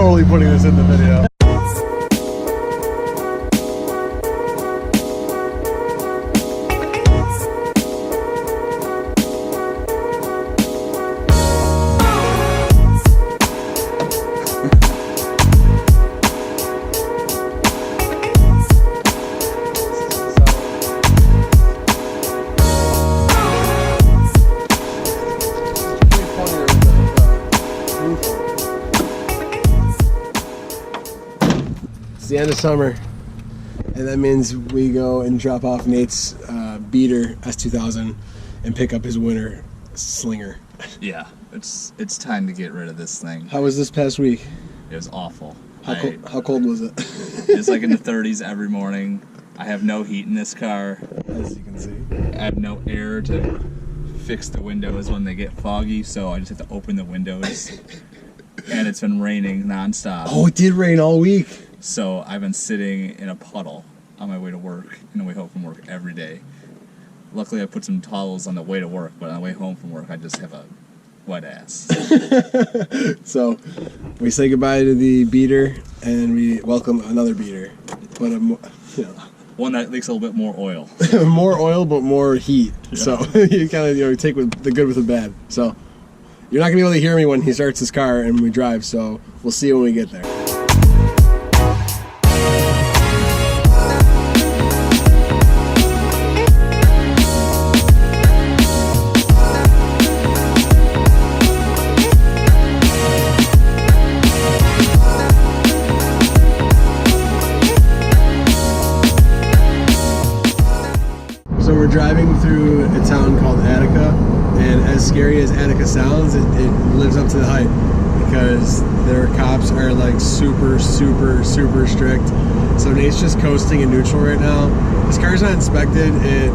totally putting this in the video. It's the end of summer, and that means we go and drop off Nate's beater S2000 and pick up his winter slinger. Yeah, it's time to get rid of this thing. How was this past week? It was awful. How cold was it? It's like in the 30s every morning. I have no heat in this car. As you can see. I have no air to fix the windows when they get foggy, so I just have to open the windows. And it's been raining nonstop. Oh, it did rain all week. So I've been sitting in a puddle on my way to work and the way home from work every day. Luckily, I put some towels on the way to work, but on the way home from work, I just have a wet ass. So we say goodbye to the beater and we welcome another beater, but one that leaks a little bit more oil. more oil, but more heat. Yeah. So you kind of take the good with the bad. So you're not gonna be able to hear me when he starts his car and we drive. So we'll see you when we get there. So we're driving through a town called Attica, and as scary as Attica sounds, it lives up to the hype because their cops are like super strict. So Nate's just coasting in neutral right now. His car's not inspected. It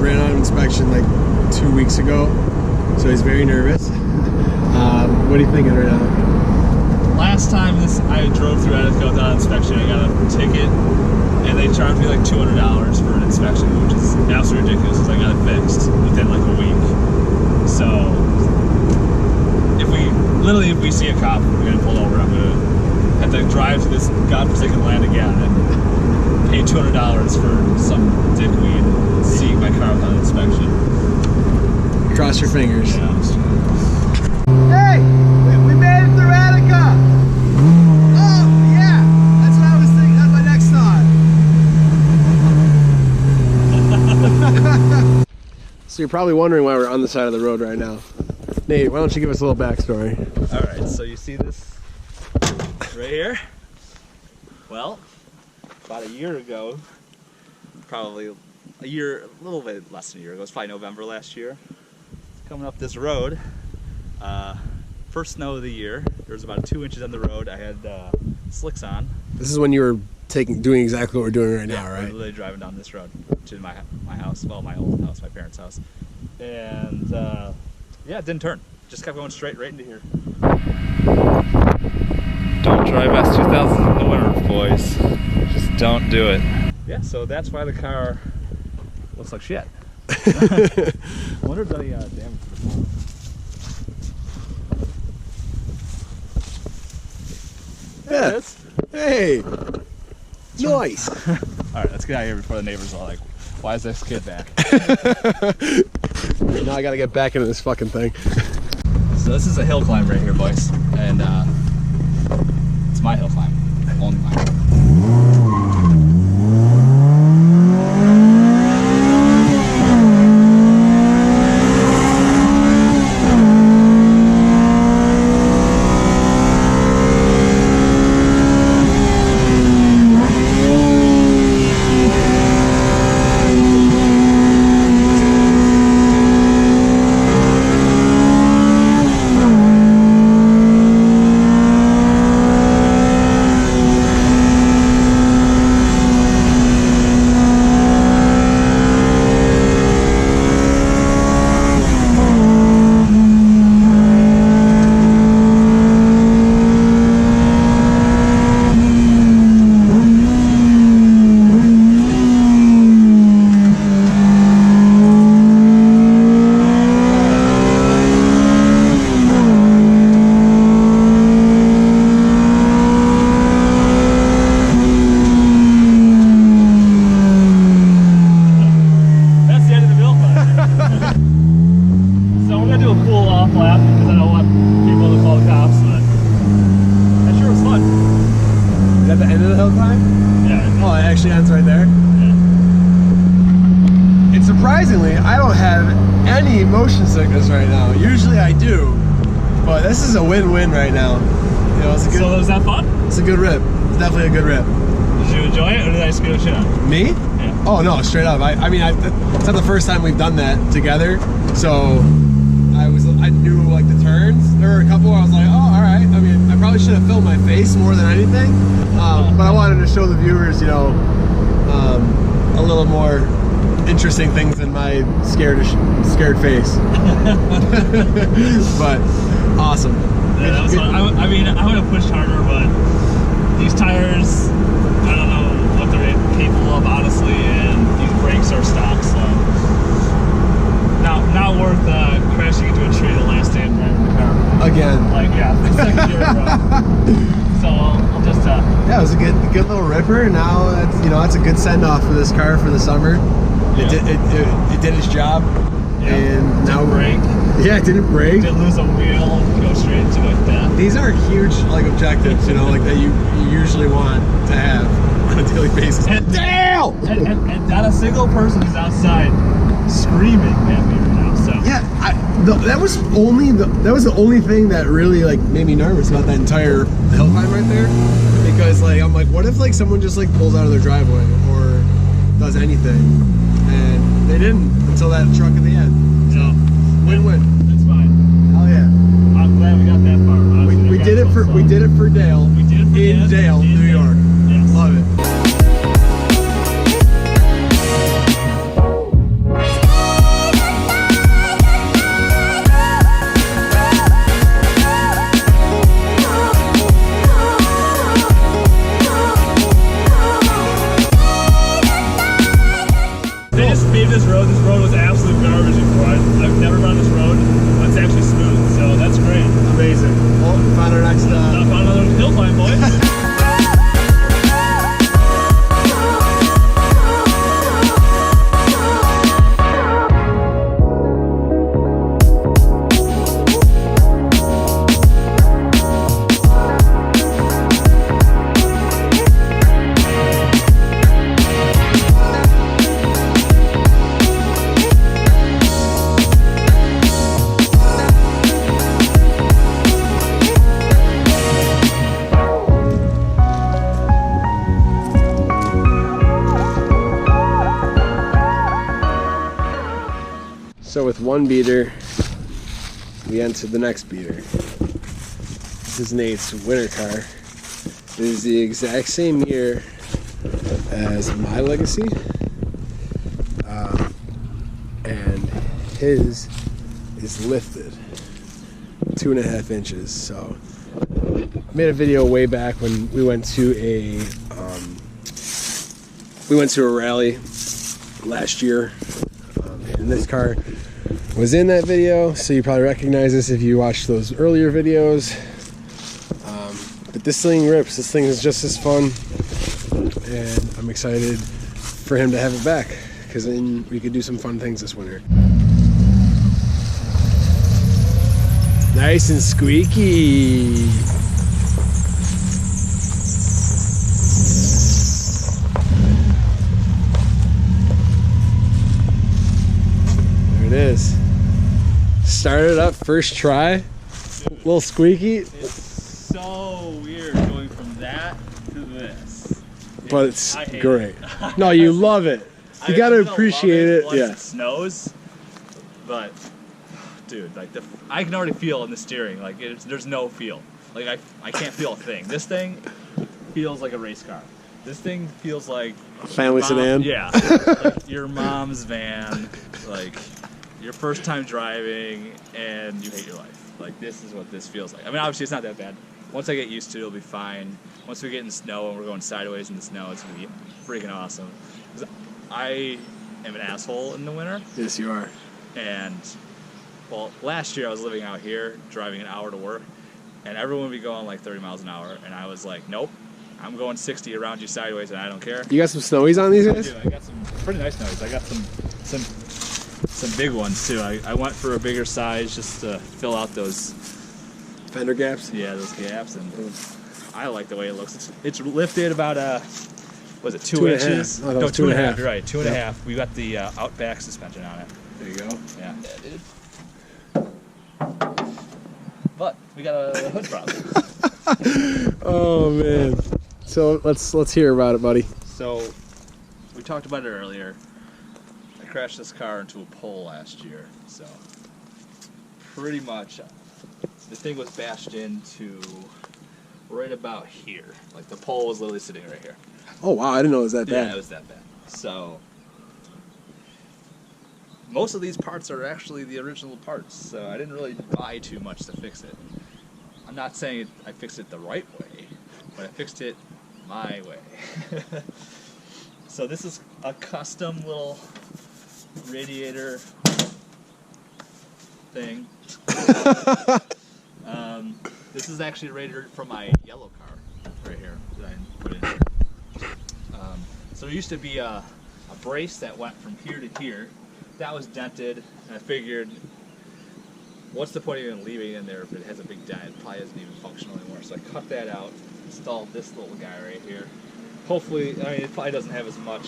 ran out of inspection like 2 weeks ago, so he's very nervous. What are you thinking right now? Last time I drove through Attica without inspection, I got a ticket. And they charged me like $200 for an inspection, which is absolutely ridiculous because I got it fixed within like a week. So, if we see a cop, we're gonna pull over. I'm gonna have to drive to this godforsaken land again and pay $200 for some dickweed seeing my car without inspection. Cross your fingers. Yeah, hey, we made it through Attica. So you're probably wondering why we're on the side of the road right now. Nate, why don't you give us a little backstory? Alright, so you see this right here? Well, about a year ago, probably a little bit less than a year ago, it was probably November last year, coming up this road, first snow of the year, there was about 2 inches on the road. I had slicks on. This is when you were doing exactly what we're doing right now, right? I'm literally driving down this road to my house, well, my old house, my parents' house, and yeah, it didn't turn. Just kept going straight right into here. Don't drive S2000 in the winter, boys. Just don't do it. Yeah, so that's why the car looks like shit. I wonder if any damage to the phone. Yeah. There it is. Hey, nice. All right, let's get out of here before the neighbors are like, why is this kid back? Now I gotta get back into this fucking thing. So this is a hill climb right here, boys, and it's my hill climb, only mine. off laughing because I don't want people to call the cops, but that sure was fun. Is that the end of the hill climb? Yeah. Oh, it actually ends right there. Yeah. And surprisingly, I don't have any motion sickness right now. Usually I do, but this is a win-win right now. You know, it's a good. So was that fun? It's a good rip. It's definitely a good rip. Did you enjoy it, or did I screw shit up? Me? Yeah. Oh no, straight up. I mean, it's not the first time we've done that together, so I knew like the turns. There were a couple where I was like, oh, all right. I mean, I probably should have filmed my face more than anything, but I wanted to show the viewers, you know, a little more interesting things than my scared face. But awesome. Yeah, that was fun. I mean, I would have pushed harder, but these tires, I don't know what they're capable of, honestly, and these brakes are stock, so not worth crashing into a tree the last day of driving the car. Again. Like, yeah, the second year in a row. So I'll just yeah, it was a good little ripper. Now that's, you know, that's a good send off for this car for the summer. Yeah. It did its job, yeah. and now break. Yeah, it didn't break. Didn't lose a wheel, go straight into it. These are huge like objectives, you know, like that you usually want to have on a daily basis. And not a single person is outside screaming at me right now. So yeah, that was the only thing that really like made me nervous about that entire hill climb right there, because like I'm like, what if like someone just like pulls out of their driveway or does anything, and they didn't until that truck at the end. So win-win. That's fine. Hell yeah. I'm glad we got that far. We did it for Dale. We did it for in Dale, New York. Yes. Love it. They just paved this road. This road was absolute garbage before. I've never run this road. It's actually smooth, so that's great. Amazing. Well, find our next. Found another hill climb, boys. So with one beater, we entered the next beater. This is Nate's winter car. It is the exact same year as my Legacy, and his is lifted 2.5 inches. So I made a video way back when we went to a rally last year, and this car was in that video, so you probably recognize this if you watched those earlier videos. But this thing rips. This thing is just as fun, and I'm excited for him to have it back, because then we could do some fun things this winter. Nice and squeaky. There it is. Started up first try. Dude, a little squeaky. It's so weird going from that to this. But it's I hate great. it. No, you love it. You I'm gotta gonna appreciate love it. once Yeah. it snows, but dude, like I can already feel in the steering. Like there's no feel. Like I can't feel a thing. This thing feels like a race car. This thing feels like Family sedan. Yeah, like your mom's van. Like your first time driving and you hate your life. Like this is what this feels like. I mean, obviously it's not that bad. Once I get used to it, it'll be fine. Once we get in the snow and we're going sideways in the snow, it's gonna be freaking awesome. 'Cause I am an asshole in the winter. Yes, you are. And well, last year I was living out here, driving an hour to work, and everyone would be going like 30 miles an hour, and I was like, nope, I'm going 60 around you sideways, and I don't care. You got some snowies on these guys? Dude, I got some pretty nice snowies. I got some some big ones too. I went for a bigger size just to fill out those Fender gaps? Yeah, those gaps, and I like the way it looks. It's lifted about was it 2 2.5. inches? Oh, that was 2.5. 2.5. You're right, 2.5. Yep. We got the Outback suspension on it. There you go. Yeah, dude. But we got a hood problem. Oh man. So let's hear about it, buddy. So we talked about it earlier. I crashed this car into a pole last year, so pretty much the thing was bashed into right about here. Like the pole was literally sitting right here. Oh wow, I didn't know it was that bad. Yeah, it was that bad. So most of these parts are actually the original parts, so I didn't really buy too much to fix it. I'm not saying I fixed it the right way, but I fixed it my way. So this is a custom little radiator thing. This is actually a radiator from my yellow car right here that I put in. So there used to be a brace that went from here to here. That was dented, and I figured, what's the point of even leaving it in there if it has a big dent? It probably isn't even functional anymore. So I cut that out, installed this little guy right here. Hopefully, I mean, it probably doesn't have as much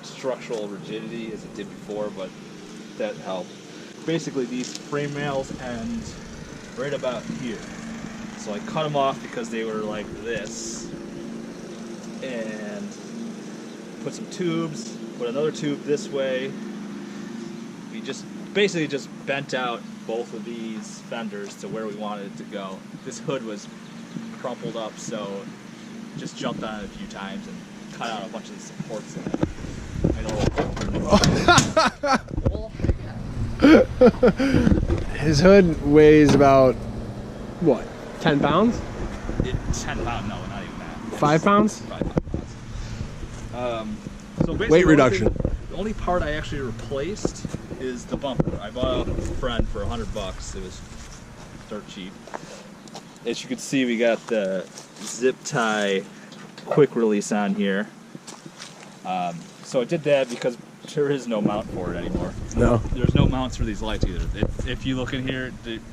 structural rigidity as it did before, but that helped. Basically, these frame rails end right about here. So I cut them off because they were like this, and put some tubes, put another tube this way. We just basically just bent out both of these fenders to where we wanted it to go. This hood was crumpled up, so just jumped on it a few times and cut out a bunch of the supports in it. His hood weighs about what? 10 pounds? 10 pounds? No, not even that. 5 pounds? 5 pounds. So basically, Weight reduction. The only part I actually replaced is the bumper. I bought a friend for $100. It was dirt cheap. As you can see, we got the zip tie quick release on here. So I did that because there is no mount for it anymore. No. There's no mounts for these lights either. If you look in here,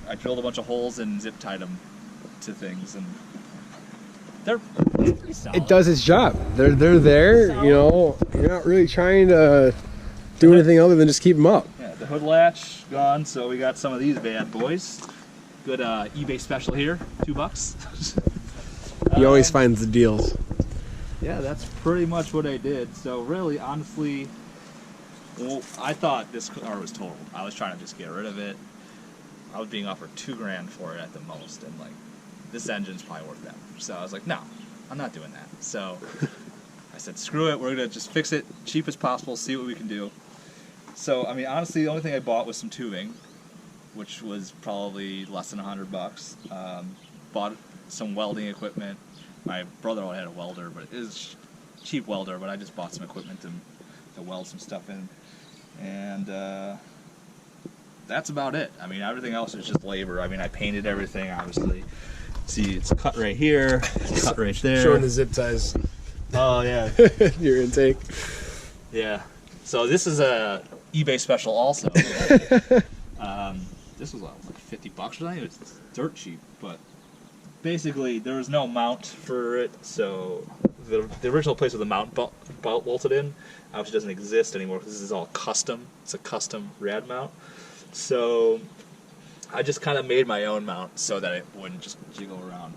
I drilled a bunch of holes and zip tied them to things, and they're pretty solid. It does its job. They're there, you know. You're not really trying to do anything other than just keep them up. Yeah, the hood latch gone, so we got some of these bad boys. Good eBay special here, $2. He always finds the deals. Yeah, that's pretty much what I did. So really, honestly, well, I thought this car was totaled. I was trying to just get rid of it. I was being offered $2,000 for it at the most, and like, this engine's probably worth that much. So I was like, no, I'm not doing that. So I said, screw it, we're gonna just fix it cheap as possible, see what we can do. So I mean, honestly, the only thing I bought was some tubing, which was probably less than $100. Bought some welding equipment. My brother-in-law had a welder, but it is cheap welder, but I just bought some equipment to weld some stuff in. And that's about it. I mean, everything else is just labor. I mean, I painted everything, obviously. See, it's cut right here, it's cut right there. Showing the zip ties. Oh, yeah. Your intake. Yeah. So this is a eBay special also. This was like $50 or something. It was dirt cheap, but basically there was no mount for it, so the original place with the mount bolt bolted in obviously doesn't exist anymore because this is all custom. It's a custom rad mount. So I just kind of made my own mount so that it wouldn't just jiggle around.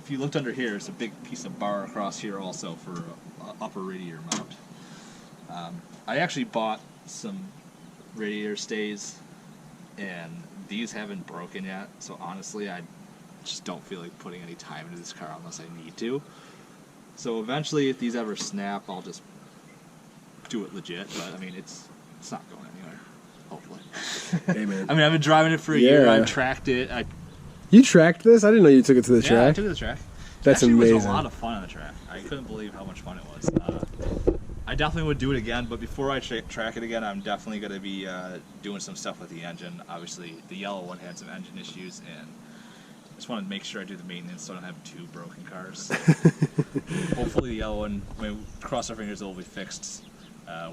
If you looked under here, it's a big piece of bar across here also for an upper radiator mount. I actually bought some radiator stays, and these haven't broken yet, so honestly I just don't feel like putting any time into this car unless I need to. So eventually, if these ever snap, I'll just do it legit, but I mean, it's not going anywhere, hopefully. Hey, man. I mean, I've been driving it for a year, I've tracked it. You tracked this? I didn't know you took it to the Yeah, track. I took it to the track. That's Actually, amazing. It was a lot of fun on the track. I couldn't believe how much fun it was. I definitely would do it again, but before I track it again, I'm definitely going to be doing some stuff with the engine. Obviously, the yellow one had some engine issues, and I just want to make sure I do the maintenance so I don't have 2 broken cars. Hopefully the yellow one, cross our fingers, it will be fixed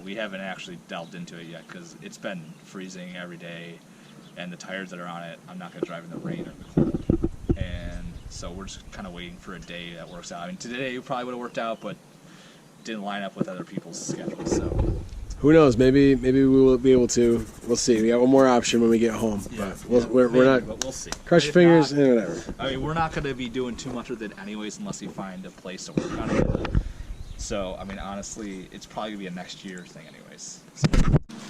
We haven't actually delved into it yet because it's been freezing every day, and the tires that are on it, I'm not going to drive in the rain or the cold. And so we're just kind of waiting for a day that works out. I mean, today it probably would have worked out, but didn't line up with other people's schedules. So who knows? Maybe we will be able to. We'll see. We got one more option when we get home. yeah, But we're not. but we'll see. Cross your If fingers not, and whatever. I mean, we're not going to be doing too much with it anyways unless we find a place to work on it. So, I mean, honestly, it's probably going to be a next year thing anyways.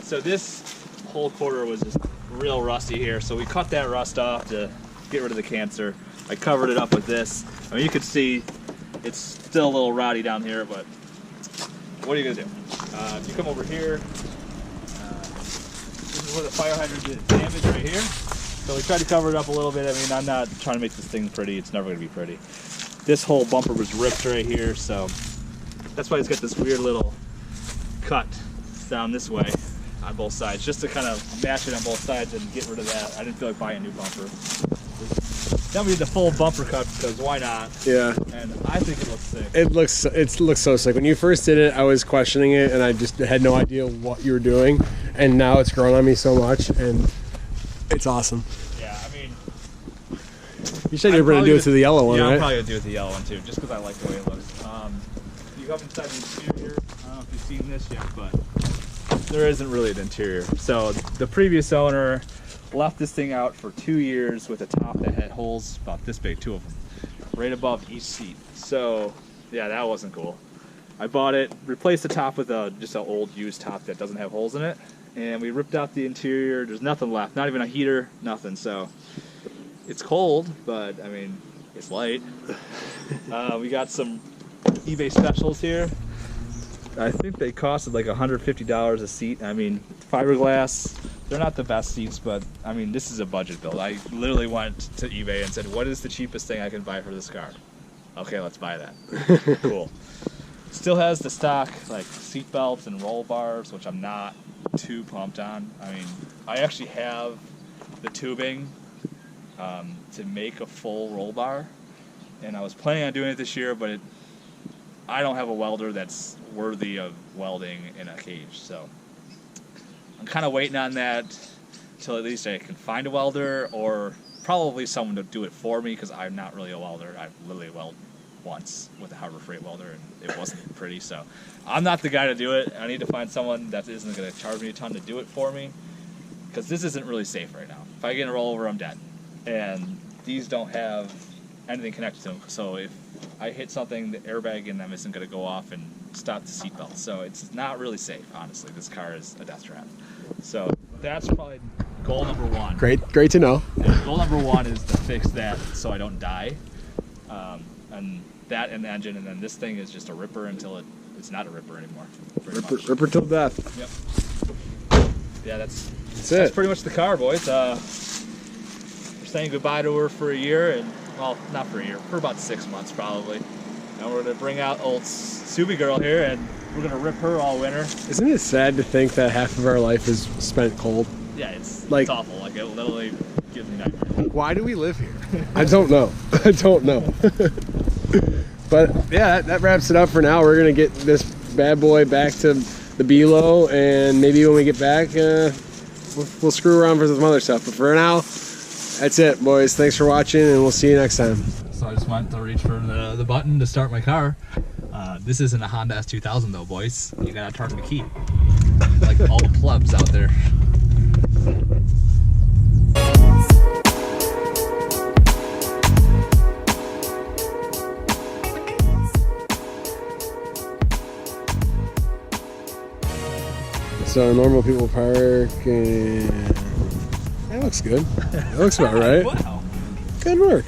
So this whole quarter was just real rusty here. So we cut that rust off to get rid of the cancer. I covered it up with this. I mean, you can see it's still a little rowdy down here, but what are you going to do? If you come over here, this is where the fire hydrant did damage right here. So we tried to cover it up a little bit. I mean, I'm not trying to make this thing pretty. It's never going to be pretty. This whole bumper was ripped right here, so that's why it's got this weird little cut down this way on both sides, just to kind of match it on both sides and get rid of that. I didn't feel like buying a new bumper. Then we did the full bumper cut because why not? Yeah. And I think it looks sick. It looks so sick. When you first did it, I was questioning it, and I just had no idea what you were doing. And now it's grown on me so much, and it's awesome. Yeah, I mean, You said you were going to do it to the yellow one, yeah, right? I'm probably gonna do it to the yellow one too, just because I like the way it looks. You go up inside the interior. I don't know if you've seen this yet, but there isn't really an interior. So the previous owner left this thing out for 2 years with a top that had holes about this big, 2 of them, right above each seat. So yeah, that wasn't cool. I bought it, replaced the top with just an old used top that doesn't have holes in it, and we ripped out the interior. There's nothing left, not even a heater, nothing. So it's cold, but I mean, it's light. We got some eBay specials here. I think they costed like $150 a seat. I mean, fiberglass, they're not the best seats, but I mean, this is a budget build. I literally went to eBay and said, what is the cheapest thing I can buy for this car? Okay, let's buy that. Cool. Still has the stock like seat belts and roll bars, which I'm not too pumped on. I mean, I actually have the tubing to make a full roll bar, and I was planning on doing it this year, but I don't have a welder that's worthy of welding in a cage, so I'm kind of waiting on that till at least I can find a welder, or probably someone to do it for me, because I'm not really a welder. I've literally welded once with a Harbor Freight welder, and it wasn't pretty, so I'm not the guy to do it. I need to find someone that isn't going to charge me a ton to do it for me, because this isn't really safe right now. If I get in a rollover, I'm dead, and these don't have anything connected to them, so if I hit something, the airbag in them isn't going to go off and stop the seatbelt. So it's not really safe, honestly. This car is a death trap. So that's probably goal number one. Great to know. And goal number one is to fix that so I don't die. And that and the engine, and then this thing is just a ripper until it's not a ripper anymore. Ripper till death. Yep. Yeah, that's pretty much the car, boys. We're saying goodbye to her for a year, and well, not for a year, for about 6 months probably. And we're gonna bring out old Subi girl here, and we're gonna rip her all winter. Isn't it sad to think that half of our life is spent cold? Yeah, it's awful. Like, it literally gives me nightmares. Why do we live here? I don't know. I don't know. But yeah, that wraps it up for now. We're gonna get this bad boy back to the Below, and maybe when we get back, we'll screw around for some other stuff. But for now, that's it, boys. Thanks for watching, and we'll see you next time. So I just went to reach for the button to start my car. This isn't a Honda S2000 though, boys. You gotta turn the key. Like all the plebs out there. So normal people park, and that looks good. That looks about right. Wow. Good work.